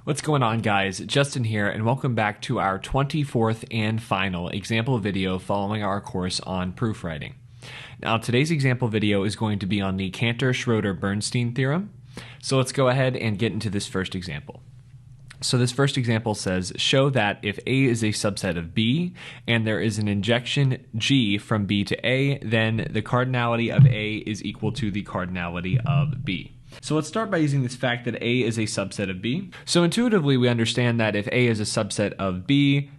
What's going on, guys? Justin here, and welcome back to our 24th and final example video following our course on proofwriting. Now, today's example video is going to be on the Cantor-Schroeder-Bernstein theorem. So let's go ahead and get into this first example. So this first example says, show that if A is a subset of B and there is an injection G from B to A, then the cardinality of A is equal to the cardinality of B. So let's start by using this fact that A is a subset of B. So intuitively we understand that if A is a subset of B,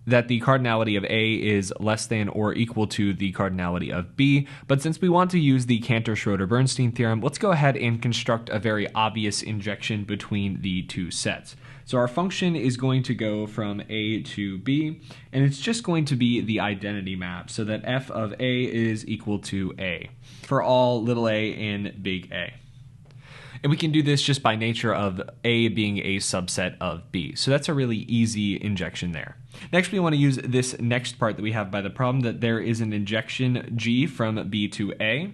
that the cardinality of A is less than or equal to the cardinality of B. But since we want to use the Cantor-Schroeder-Bernstein theorem, let's go ahead and construct a very obvious injection between the two sets. So our function is going to go from A to B, and it's just going to be the identity map, so that f of A is equal to A for all little a and big A. And we can do this just by nature of A being a subset of B. So that's a really easy injection there. Next, we want to use this next part that we have by the problem, that there is an injection G from B to A.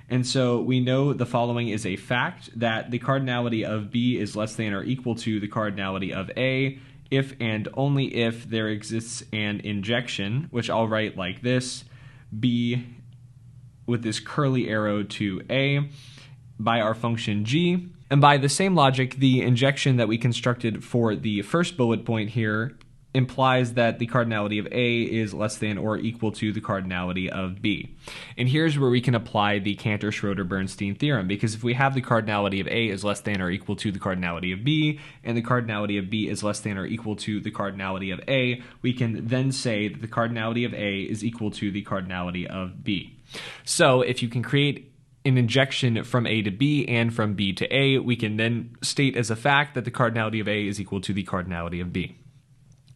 And so we know the following is a fact, that the cardinality of B is less than or equal to the cardinality of A if and only if there exists an injection, which I'll write like this, B with this curly arrow to A, by our function G. And by the same logic, the injection that we constructed for the first bullet point here implies that the cardinality of A is less than or equal to the cardinality of B. And here's where we can apply the Cantor-Schroeder-Bernstein theorem, because if we have the cardinality of A is less than or equal to the cardinality of B, and the cardinality of B is less than or equal to the cardinality of A, we can then say that the cardinality of A is equal to the cardinality of B. So if you can create an injection from A to B and from B to A, we can then state as a fact that the cardinality of A is equal to the cardinality of B.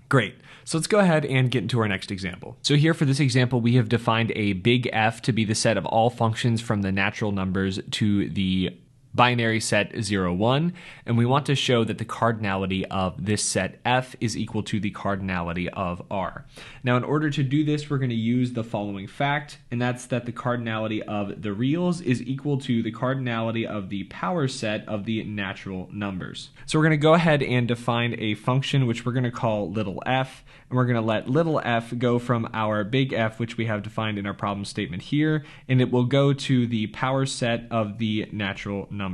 Great. So let's go ahead and get into our next example. So here for this example, we have defined a big F to be the set of all functions from the natural numbers to the binary set 0, 1, and we want to show that the cardinality of this set F is equal to the cardinality of R. Now, in order to do this, we're going to use the following fact, and that's that the cardinality of the reals is equal to the cardinality of the power set of the natural numbers. So we're going to go ahead and define a function which we're going to call little f, and we're going to let little f go from our big F, which we have defined in our problem statement here, and it will go to the power set of the natural numbers.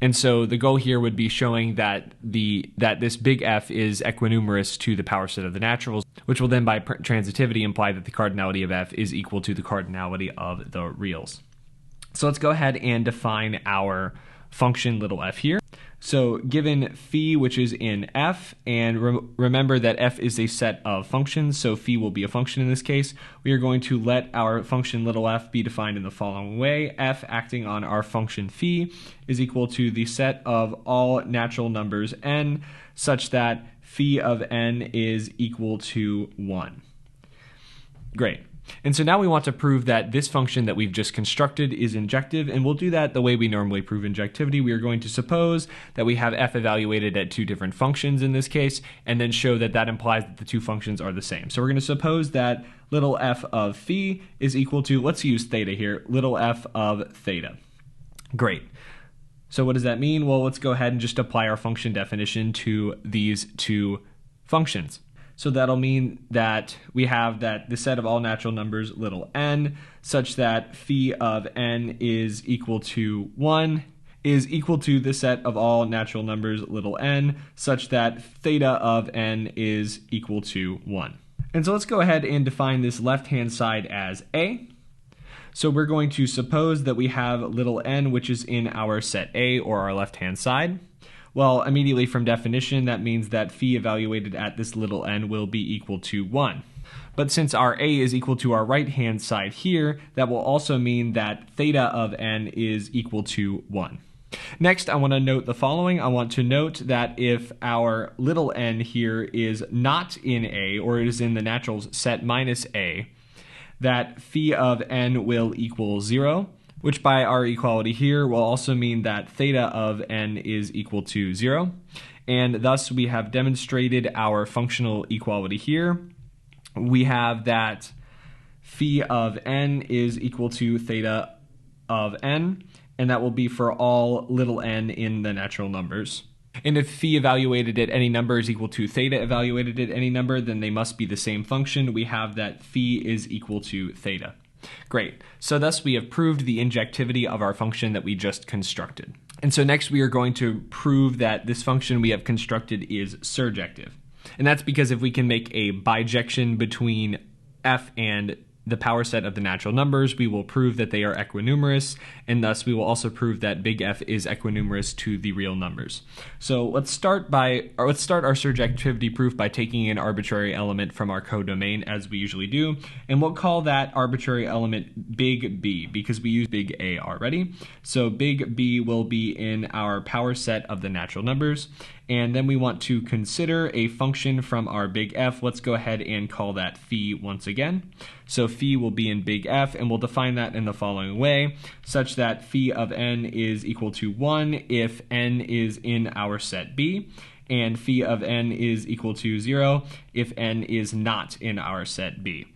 And so the goal here would be showing that this big F is equinumerous to the power set of the naturals, which will then by transitivity imply that the cardinality of F is equal to the cardinality of the reals. So let's go ahead and define our function little f here. So given phi, which is in F, and remember that F is a set of functions, so phi will be a function in this case, we are going to let our function little f be defined in the following way. F acting on our function phi is equal to the set of all natural numbers n, such that phi of n is equal to 1. Great. And so now we want to prove that this function that we've just constructed is injective, and we'll do that the way we normally prove injectivity. We are going to suppose that we have f evaluated at two different functions in this case, and then show that that implies that the two functions are the same. So we're going to suppose that little f of phi is equal to, let's use theta here, little f of theta. Great. So what does that mean? Well, let's go ahead and just apply our function definition to these two functions. So that'll mean that we have that the set of all natural numbers little n, such that phi of n is equal to 1 is equal to the set of all natural numbers little n, such that theta of n is equal to 1. And so let's go ahead and define this left-hand side as A. So we're going to suppose that we have little n, which is in our set A, or our left-hand side. Well, immediately from definition, that means that phi evaluated at this little n will be equal to 1. But since our A is equal to our right-hand side here, that will also mean that theta of n is equal to 1. Next, I want to note the following. I want to note that if our little n here is not in A, or it is in the naturals set minus A, that phi of n will equal 0. Which by our equality here will also mean that theta of n is equal to 0. And thus we have demonstrated our functional equality here. We have that phi of n is equal to theta of n, and that will be for all little n in the natural numbers. And if phi evaluated at any number is equal to theta evaluated at any number, then they must be the same function. We have that phi is equal to theta. Great. So thus we have proved the injectivity of our function that we just constructed. And so next we are going to prove that this function we have constructed is surjective. And that's because if we can make a bijection between f and the power set of the natural numbers, we will prove that they are equinumerous, and thus we will also prove that big F is equinumerous to the real numbers. So let's start our surjectivity proof by taking an arbitrary element from our codomain, as we usually do, and we'll call that arbitrary element big B because we use big A already. So big B will be in our power set of the natural numbers. And then we want to consider a function from our big F. Let's go ahead and call that phi once again. So phi will be in big F, and we'll define that in the following way, such that phi of n is equal to 1 if n is in our set B, and phi of n is equal to 0 if n is not in our set B.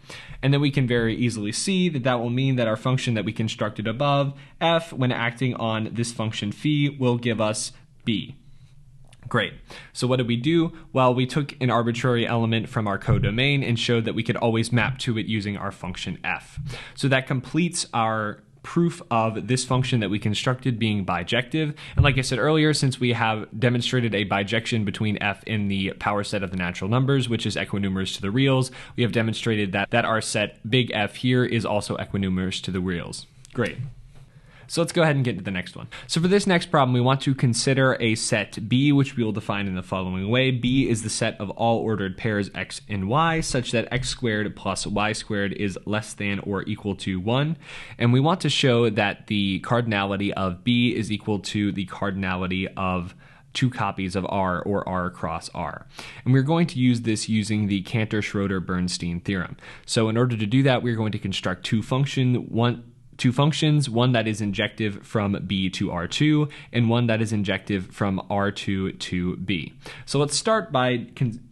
And then we can very easily see that that will mean that our function that we constructed above, f, when acting on this function phi, will give us B. Great. So what did we do? Well, we took an arbitrary element from our codomain and showed that we could always map to it using our function f. So that completes our proof of this function that we constructed being bijective. And like I said earlier, since we have demonstrated a bijection between f in the power set of the natural numbers, which is equinumerous to the reals, we have demonstrated that our set big F here is also equinumerous to the reals. Great. So let's go ahead and get to the next one. So for this next problem, we want to consider a set B, which we will define in the following way. B is the set of all ordered pairs x and y, such that x squared plus y squared is less than or equal to 1. And we want to show that the cardinality of B is equal to the cardinality of two copies of R, or R cross R. And we're going to use this using the Cantor-Schroeder-Bernstein theorem. So in order to do that, we're going to construct two functions, one that is injective from B to R2, and one that is injective from R2 to B. So let's start by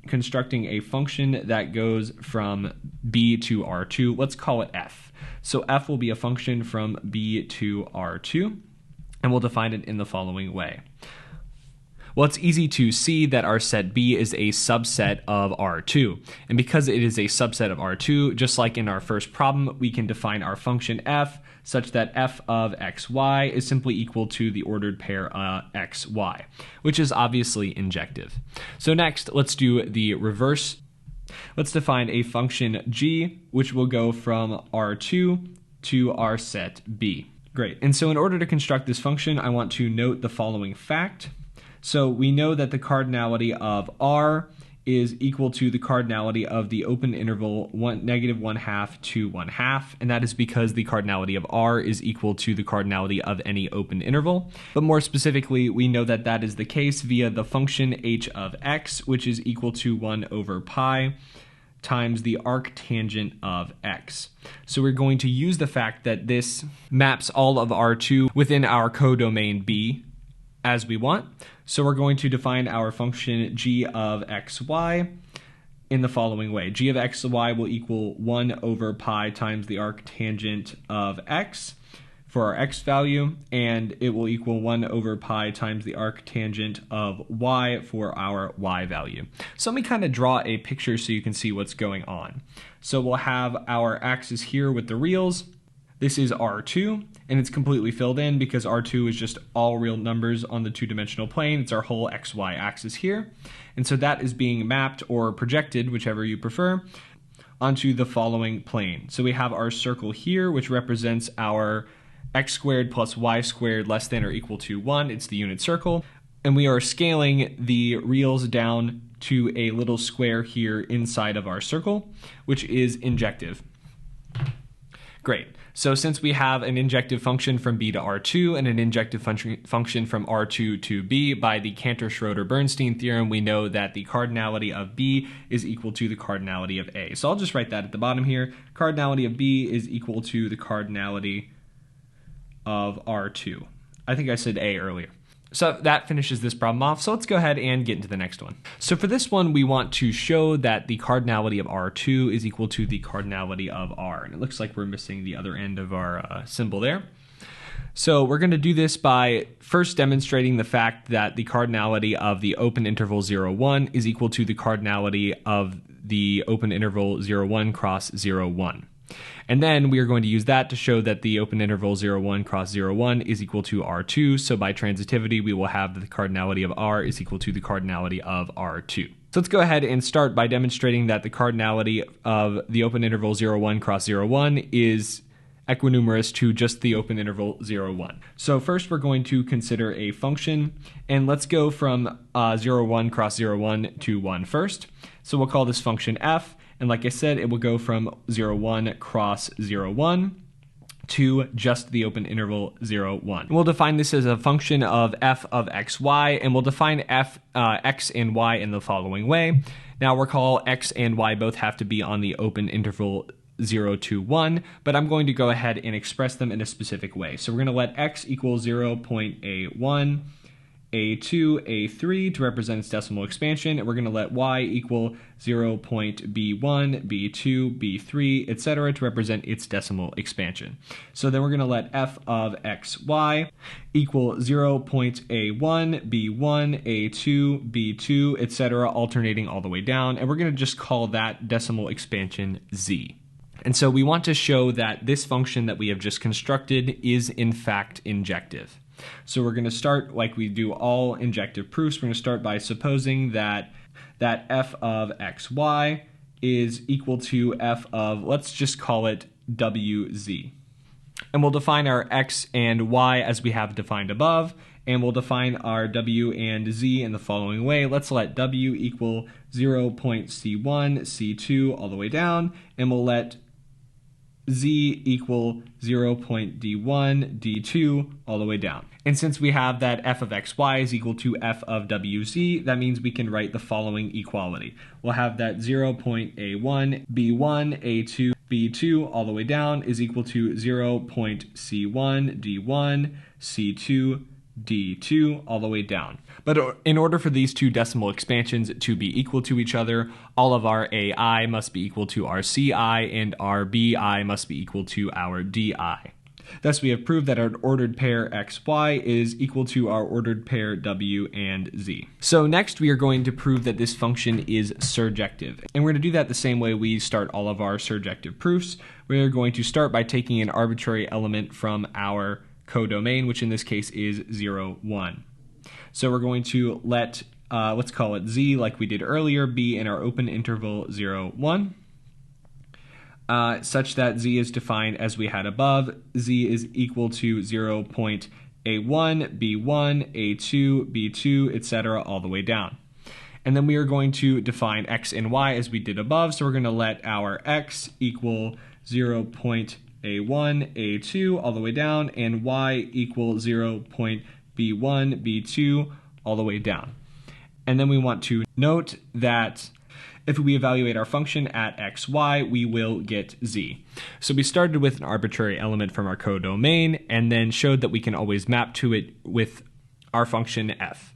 constructing a function that goes from B to R2. Let's call it f. So f will be a function from B to R2, and we'll define it in the following way. Well, it's easy to see that our set B is a subset of R2. And because it is a subset of R2, just like in our first problem, we can define our function f such that f of xy is simply equal to the ordered pair xy, which is obviously injective. So next, let's do the reverse. Let's define a function g, which will go from R2 to our set B. Great. And so in order to construct this function, I want to note the following fact. So we know that the cardinality of R is equal to the cardinality of the open interval -1/2 to 1/2, and that is because the cardinality of R is equal to the cardinality of any open interval. But more specifically, we know that that is the case via the function h of x, which is equal to 1 over pi times the arctangent of x. So we're going to use the fact that this maps all of R2 within our codomain B as we want. So we're going to define our function g of xy in the following way. G of xy will equal 1 over pi times the arctangent of x for our x value, and it will equal 1 over pi times the arctangent of y for our y value. So let me kind of draw a picture so you can see what's going on. So we'll have our axis here with the reals. This is R2, and it's completely filled in because R2 is just all real numbers on the two-dimensional plane. It's our whole xy axis here. And so that is being mapped or projected, whichever you prefer, onto the following plane. So we have our circle here, which represents our x squared plus y squared less than or equal to 1. It's the unit circle. And we are scaling the reals down to a little square here inside of our circle, which is injective. Great. So since we have an injective function from B to R2 and an injective function from R2 to B by the Cantor-Schroeder-Bernstein theorem, we know that the cardinality of B is equal to the cardinality of A. So I'll just write that at the bottom here. Cardinality of B is equal to the cardinality of R2. I think I said A earlier. So that finishes this problem off. So let's go ahead and get into the next one. So for this one, we want to show that the cardinality of R2 is equal to the cardinality of R. And it looks like we're missing the other end of our symbol there. So we're going to do this by first demonstrating the fact that the cardinality of the open interval 0, 1 is equal to the cardinality of the open interval 0, 1 cross 0, 1. And then we are going to use that to show that the open interval 0, 1 cross 0, 1 is equal to R2. So by transitivity, we will have that the cardinality of R is equal to the cardinality of R2. So let's go ahead and start by demonstrating that the cardinality of the open interval 0, 1 cross 0, 1 is equinumerous to just the open interval 0, 1. So first we're going to consider a function, and let's go from 0, 1 cross 0, 1 to 1 first. So we'll call this function f. And like I said, it will go from 0, 1 cross 0, 1 to just the open interval 0, 1. And we'll define this as a function of f of x, y, and we'll define x and y in the following way. Now recall x and y both have to be on the open interval 0 to 1, but I'm going to go ahead and express them in a specific way. So we're going to let x equal 0.a1, a2, a3 to represent its decimal expansion, and we're going to let y equal 0.b1, b2, b3, etc. to represent its decimal expansion. So then we're going to let f of xy equal 0.a1, b1, a2, b2, etc., alternating all the way down, and we're going to just call that decimal expansion z. And so we want to show that this function that we have just constructed is in fact injective. So we're going to start like we do all injective proofs. We're going to start by supposing that f of xy is equal to f of, let's just call it wz. And we'll define our x and y as we have defined above, and we'll define our w and z in the following way. Let's let w equal 0.c1, c2 all the way down, and we'll let z equal 0.d1, d2 all the way down. And since we have that f of xy is equal to f of wz, that means we can write the following equality. We'll have that 0.a1, b1, a2, b2 all the way down is equal to 0.c1, d1, c2, d2 all the way down. But in order for these two decimal expansions to be equal to each other, all of our ai must be equal to our ci, and our bi must be equal to our di. Thus, we have proved that our ordered pair xy is equal to our ordered pair w and z. So next, we are going to prove that this function is surjective. And we're going to do that the same way we start all of our surjective proofs. We are going to start by taking an arbitrary element from our codomain, which in this case is 0, 1. So we're going to let, let's call it z like we did earlier, be in our open interval 0, 1. Such that z is defined as we had above. Z is equal to 0.a1, b1, a2, b2, etc. all the way down. And then we are going to define x and y as we did above. So we're going to let our x equal 0.a1, a2 all the way down, and y equal 0.b1, b2 all the way down. And then we want to note that if we evaluate our function at xy, we will get z. So we started with an arbitrary element from our codomain and then showed that we can always map to it with our function f.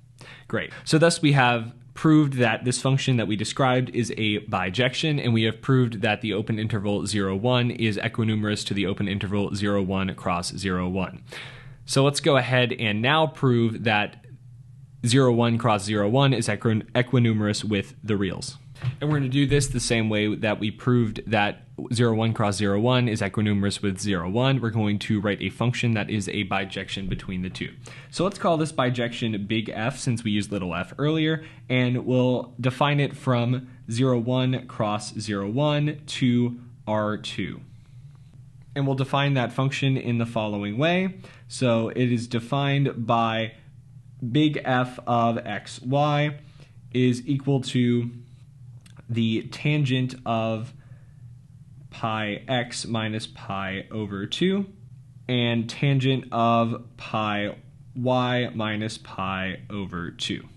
Great. So thus we have proved that this function that we described is a bijection, and we have proved that the open interval 0, 1 is equinumerous to the open interval 0, 1 cross 0, 1. So let's go ahead and now prove that 0, 1 cross 0, 1 is equinumerous with the reals. And we're going to do this the same way that we proved that 0, 1 cross 0, 1 is equinumerous with 0, 1. We're going to write a function that is a bijection between the two. So let's call this bijection big F since we used little f earlier, and we'll define it from 0, 1 cross 0, 1 to R2. And we'll define that function in the following way. So it is defined by big F of xy is equal to the tangent of pi x minus pi over 2 and tangent of pi y minus pi over 2.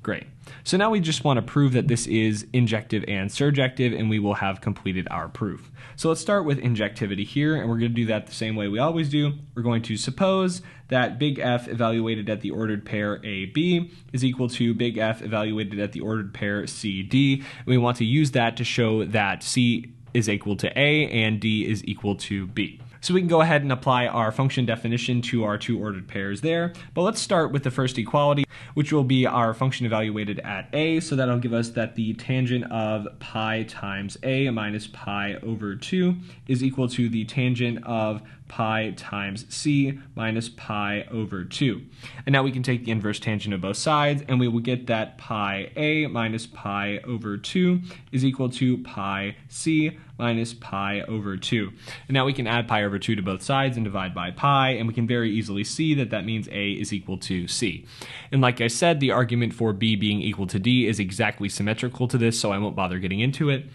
Great. So now we just want to prove that this is injective and surjective, and we will have completed our proof. So let's start with injectivity here, and we're going to do that the same way we always do. We're going to suppose that big F evaluated at the ordered pair AB is equal to big F evaluated at the ordered pair CD. And we want to use that to show that C is equal to A and D is equal to B. So we can go ahead and apply our function definition to our two ordered pairs there. But let's start with the first equality, which will be our function evaluated at a. So that'll give us that the tangent of pi times a minus pi over 2 is equal to the tangent of pi times c minus pi over 2. And now we can take the inverse tangent of both sides, and we will get that pi a minus pi over 2 is equal to pi c minus pi over 2. And now we can add pi over 2 to both sides and divide by pi, and we can very easily see that that means a is equal to c. And like I said, the argument for b being equal to d is exactly symmetrical to this, so I won't bother getting into it.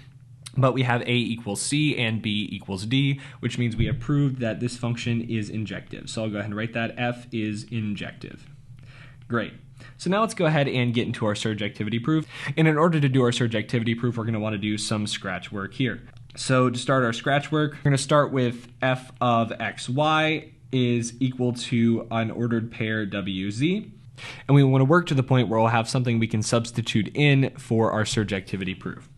But we have a equals c and b equals d, which means we have proved that this function is injective. So I'll go ahead and write that f is injective. Great. So now let's go ahead and get into our surjectivity proof. And in order to do our surjectivity proof, we're going to want to do some scratch work here. So to start our scratch work, we're going to start with f of xy is equal to an ordered pair wz. And we want to work to the point where we'll have something we can substitute in for our surjectivity proof.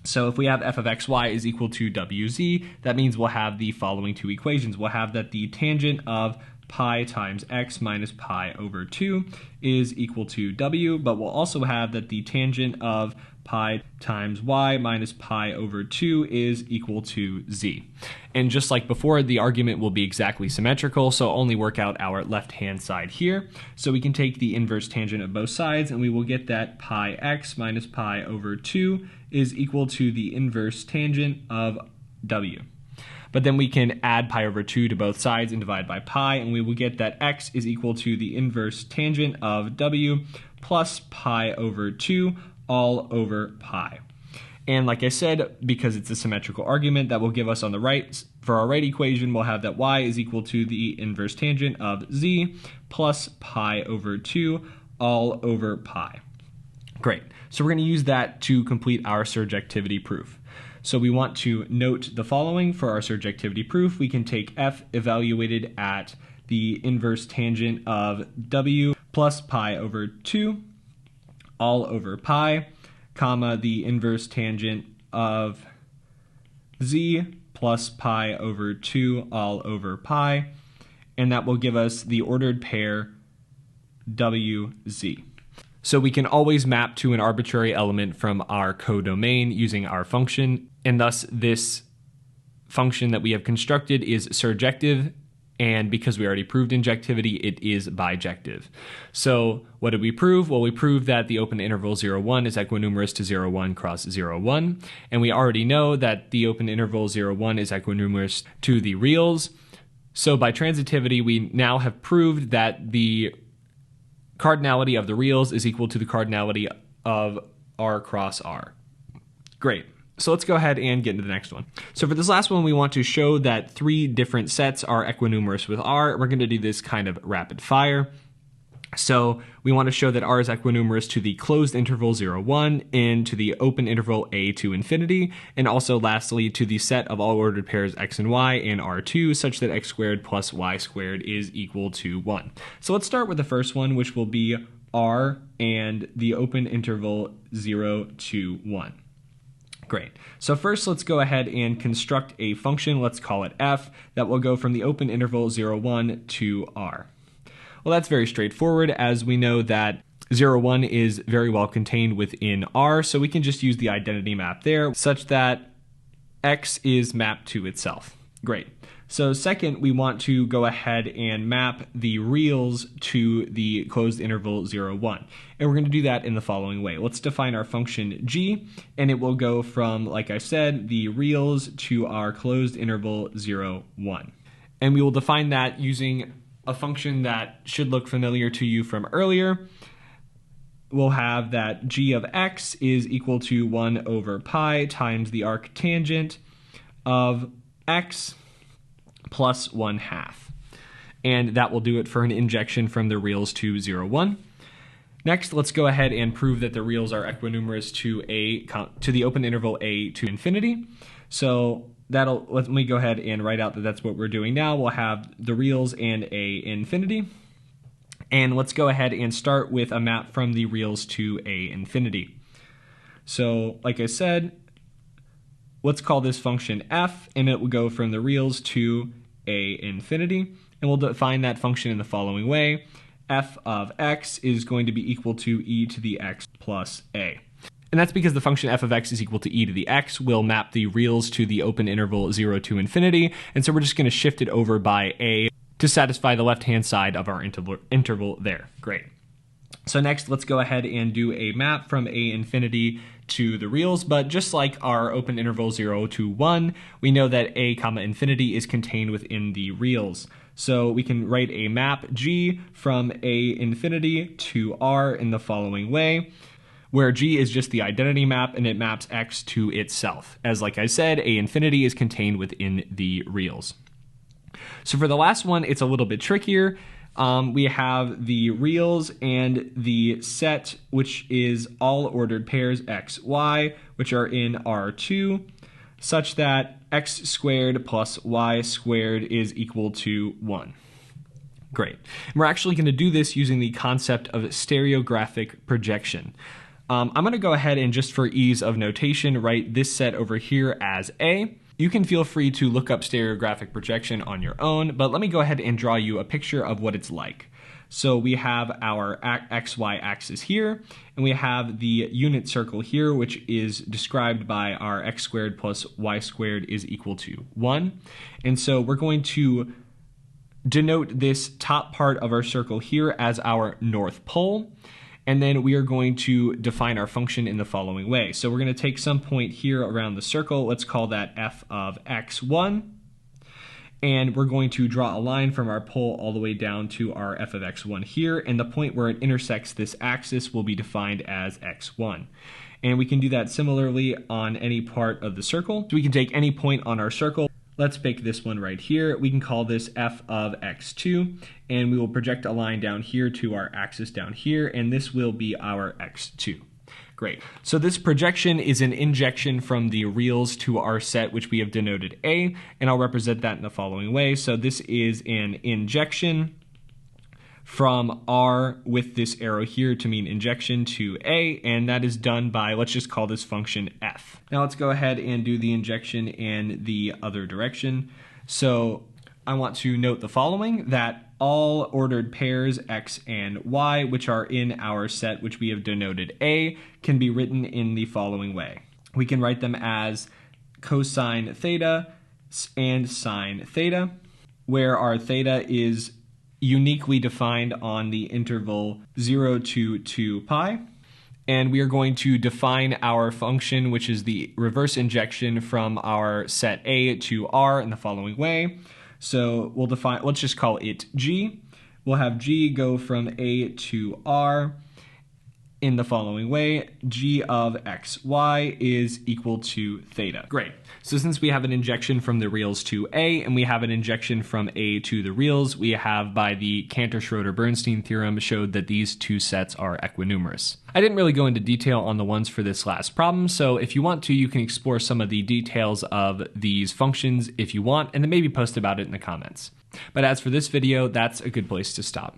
So if we have f of xy is equal to wz, that means we'll have the following two equations. We'll have that the tangent of pi times x minus pi over 2 is equal to w, but we'll also have that the tangent of pi times y minus pi over 2 is equal to z. And just like before, the argument will be exactly symmetrical, so only work out our left-hand side here. So we can take the inverse tangent of both sides, and we will get that pi x minus pi over 2 is equal to the inverse tangent of w. But then we can add pi over 2 to both sides and divide by pi, and we will get that x is equal to the inverse tangent of w plus pi over 2 all over pi. And like I said, because it's a symmetrical argument, that will give us on the right, for our right equation, we'll have that y is equal to the inverse tangent of z plus pi over 2 all over pi. Great. So we're going to use that to complete our surjectivity proof. So we want to note the following for our surjectivity proof. We can take f evaluated at the inverse tangent of w plus pi over 2 all over pi, comma, the inverse tangent of z plus pi over 2 all over pi, and that will give us the ordered pair wz. So we can always map to an arbitrary element from our codomain using our function, and thus this function that we have constructed is surjective, and because we already proved injectivity, it is bijective. So what did we prove? Well, we proved that the open interval 0, 1 is equinumerous to 0, 1 cross 0, 1, and we already know that the open interval 0, 1 is equinumerous to the reals. So by transitivity, we now have proved that the cardinality of the reals is equal to the cardinality of r cross r. Great. So let's go ahead and get into the next one. So for this last one, we want to show that three different sets are equinumerous with R. We're going to do this kind of rapid fire. So we want to show that R is equinumerous to the closed interval 0, 1 and to the open interval a to infinity, and also lastly to the set of all ordered pairs x and y and R2 such that x squared plus y squared is equal to 1. So let's start with the first one, which will be R and the open interval 0 to 1. Great. So first, let's go ahead and construct a function, let's call it f, that will go from the open interval 0, 1 to r. Well, that's very straightforward, as we know that 0, 1 is very well contained within r, so we can just use the identity map there, such that x is mapped to itself. Great. So second, we want to go ahead and map the reals to the closed interval 0, 1. And we're going to do that in the following way. Let's define our function g, and it will go from, like I said, the reals to our closed interval 0, 1. And we will define that using a function that should look familiar to you from earlier. We'll have that g of x is equal to 1 over pi times the arctangent of x plus 1/2. And that will do it for an injection from the reals to 0, 1. Next, let's go ahead and prove that the reals are equinumerous to the open interval a to infinity. So let me go ahead and write out that that's what we're doing now. We'll have the reals and a infinity. And let's go ahead and start with a map from the reals to a infinity. So like I said, let's call this function f, and it will go from the reals to a infinity, and we'll define that function in the following way. F of x is going to be equal to e to the x plus a. And that's because the function f of x is equal to e to the x will map the reals to the open interval 0 to infinity, and so we're just going to shift it over by a to satisfy the left-hand side of our interval there. Great. So next, let's go ahead and do a map from a infinity to the reals, but just like our open interval 0 to 1, we know that a comma infinity is contained within the reals. So we can write a map g from a infinity to r in the following way, where g is just the identity map and it maps x to itself. As like I said, a infinity is contained within the reals. So for the last one, it's a little bit trickier. We have the reals and the set, which is all ordered pairs x, y, which are in R2, such that x squared plus y squared is equal to 1. Great. And we're actually going to do this using the concept of stereographic projection. I'm going to go ahead and just for ease of notation, write this set over here as A. You can feel free to look up stereographic projection on your own, but let me go ahead and draw you a picture of what it's like. So we have our xy axis here, and we have the unit circle here, which is described by our x squared plus y squared is equal to 1. And so we're going to denote this top part of our circle here as our north pole. And then we are going to define our function in the following way. So we're going to take some point here around the circle. Let's call that f of x1. And we're going to draw a line from our pole all the way down to our f of x1 here. And the point where it intersects this axis will be defined as x1. And we can do that similarly on any part of the circle. So we can take any point on our circle. Let's pick this one right here. We can call this f of x2, and we will project a line down here to our axis down here, and this will be our x2. Great. So this projection is an injection from the reals to our set, which we have denoted A, and I'll represent that in the following way. So this is an injection from R with this arrow here to mean injection to A, and that is done by, let's just call this function f. Now let's go ahead and do the injection in the other direction. So I want to note the following, that all ordered pairs x and y, which are in our set, which we have denoted A, can be written in the following way. We can write them as cosine theta and sine theta, where our theta is uniquely defined on the interval 0 to 2 pi. And we are going to define our function, which is the reverse injection from our set A to R in the following way. So we'll define, let's just call it g. We'll have g go from A to R in the following way. G of xy is equal to theta. Great. So since we have an injection from the reals to A and we have an injection from A to the reals, we have, by the Cantor-Schroeder-Bernstein theorem, showed that these two sets are equinumerous. I didn't really go into detail on the ones for this last problem, so if you want to, you can explore some of the details of these functions if you want, and then maybe post about it in the comments. But as for this video, that's a good place to stop.